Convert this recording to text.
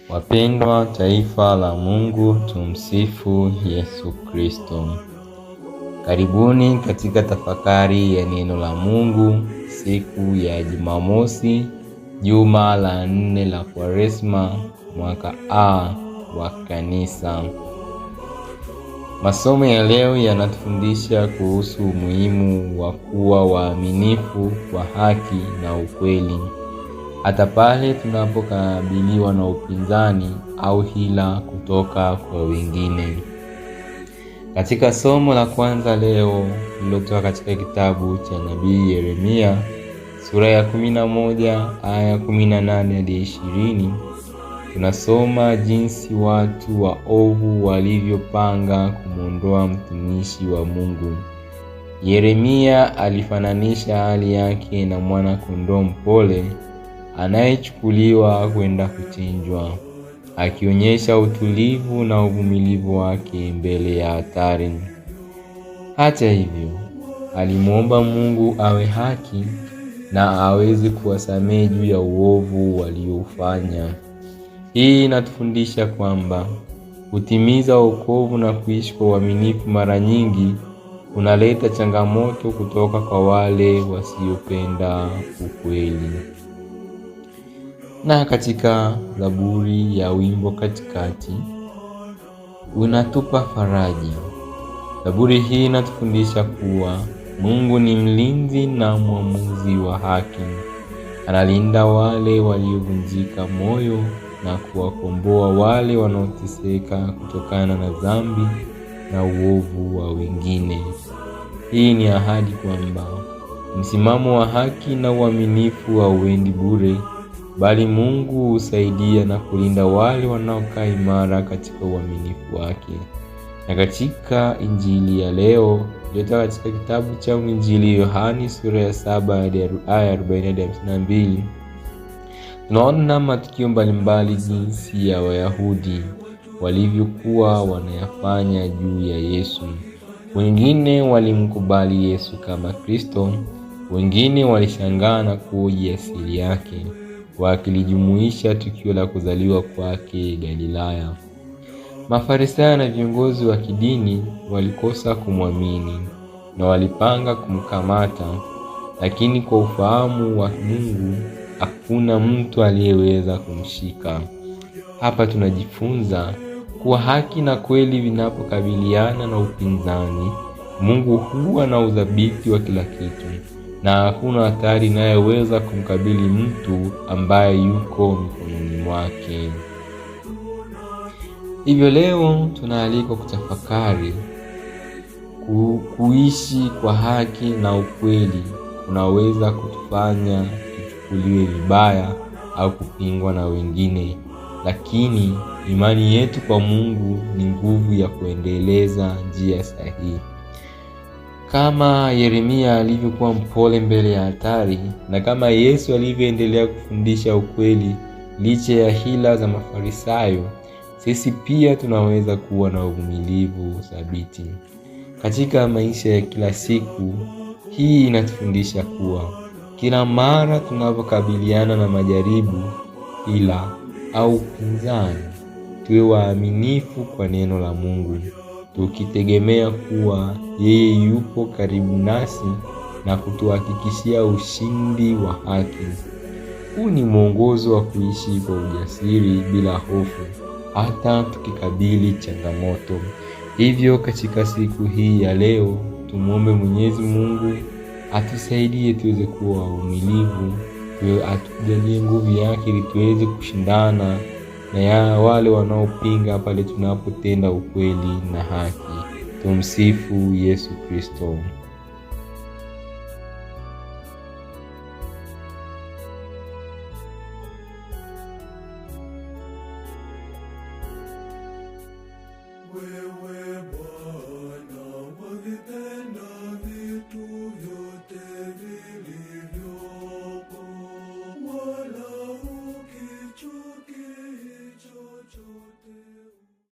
Wapendwa taifa la Mungu, tumsifu Yesu Kristo. Karibuni katika tafakari ya neno la Mungu siku ya Jumamosi, juma la 4 la Kwaresma, mwaka A wa Kanisa. Masomo ya leo yanatufundisha kuhusu umuhimu wa kuwa waaminifu kwa haki na ukweli, hata pale tunapokabiliwa na upinzani au hila kutoka kwa wengine. Katika somo la kwanza leo lilotoka katika kitabu cha nabii Yeremia sura ya 11 aya 18 hadi 20, tunasoma jinsi watu waovu walivyopanga kumuondoa mtumishi wa Mungu. Yeremia alifananisha hali yake na mwana kondoo mpole anayechukuliwa kwenda kuchinjwa, akionyesha utulivu na uvumilivu wake mbele ya hatari. Hata hivyo, alimuomba Mungu awe haki na aweze kuwasamehe juu ya uovu waliofanya. Hii inatufundisha kwamba kutimiza wokovu na kuishi kwa uaminifu mara nyingi unaleta changamoto kutoka kwa wale wasiopenda ukweli. Na katika Zaburi ya wimbo katikati unatupa faraja. Zaburi hii inatufundisha kuwa Mungu ni mlinzi na mwamuzi wa haki. Analinda wale waliovunjika moyo na kuwakomboa wale wanaoteseka kutokana na dhambi na uovu wa wengine. Hii ni ahadi kwamba msimamo wa haki na uaminifu hauendi bure, bali Mungu husaidia na kulinda wale wanaokaa imara katika uaminifu wake. Na katika Injili ya leo iliyotoka katika kitabu cha Injili Yohani sura ya 7 hadi aya 40 hadi 52, tunaona matukio mbalimbali jinsi ya Wayahudi walivyokuwa wanayafanya juu ya Yesu. Wengine walimkubali Yesu kama Kristo, wengine walishangaa na kuhoji asili yake, wakilijumuisha tukio la kuzaliwa kwake Galilaya. Mafarisayo na viongozi wa kidini walikosa kumwamini na walipanga kumkamata, lakini kwa ufahamu wa Mungu hakuna mtu aliyeweza kumshika. Hapa tunajifunza kuwa haki na kweli vinapokabiliana na upinzani, Mungu huwa na udhabiti wa kila kitu, na hakuna hatari inayoweza kumkabili mtu ambaye yuko mikononi mwake. Hivyo leo tunaalikwa kutafakari kuishi kwa haki na ukweli unaweza kutufanya tuchukuliwe vibaya au kupingwa na wengine, lakini imani yetu kwa Mungu ni nguvu ya kuendeleza njia sahihi. Kama Yeremia alivyokuwa mpole mbele ya hatari, na kama Yesu alivyoendelea kufundisha ukweli licha ya hila za Mafarisayo, sisi pia tunaweza kuwa na uvumilivu thabiti katika maisha ya kila siku. Hii inatufundisha kuwa kila mara tunapokabiliana na majaribu, hila au upinzani, tuwe waaminifu kwa neno la Mungu, tukitegemea kuwa yeye yupo karibu nasi na kutuhakikishia ushindi wa haki. Huu ni mwongozo wa kuishi kwa ujasiri bila hofu, hata tukikabili changamoto. Hivyo katika siku hii ya leo tumuombe Mwenyezi Mungu atusaidie tuweze kuwa wavumilivu, atujalie nguvu yake ili tuweze kushindana na wale wanaopinga pale tunapotenda ukweli na haki. Tumsifu Yesu Kristo.